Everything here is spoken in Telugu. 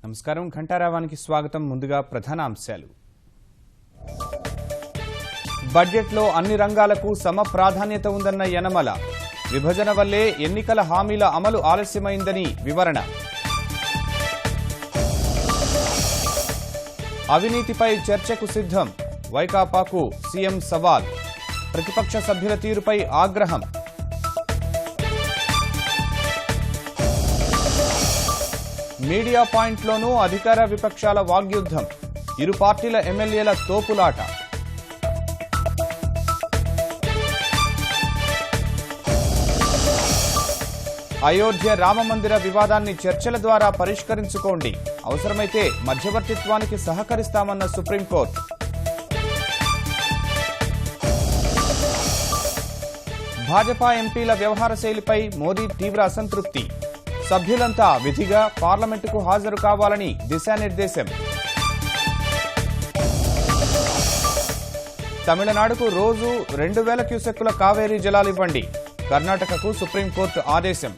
నమస్కారం ఘంటారావానికి స్వాగతం. ముందుగా ప్రధాన అంశాలు. బడ్జెట్లో అన్ని రంగాలకు సమ ప్రాధాన్యత ఉందన్న యనమల. విభజన వల్లే ఎన్నికల హామీల అమలు ఆలస్యమైందని వివరణ. అవినీతిపై చర్చకు సిద్ధం. వైకాపాకు సీఎం సవాల్. ప్రతిపక్ష సభ్యుల తీరుపై ఆగ్రహం. మీడియా పాయింట్లోనూ అధికార విపక్షాల వాగ్యుద్ధం. ఇరు పార్టీల ఎమ్మెల్యేల తోపులాట. అయోధ్య రామమందిర వివాదాన్ని చర్చల ద్వారా పరిష్కరించుకోండి. అవసరమైతే మధ్యవర్తిత్వానికి సహకరిస్తామన్న సుప్రీంకోర్టు. భాజపా ఎంపీల వ్యవహార శైలిపై మోదీ తీవ్ర అసంతృప్తి. సభ్యులంతా విధిగా పార్లమెంటుకు హాజరు కావాలని దిశానిర్దేశం. తమిళనాడుకు రోజు 2000 క్యూసెక్కుల కావేరీ జలాలివ్వండి. కర్ణాటకకు సుప్రీంకోర్టు ఆదేశం.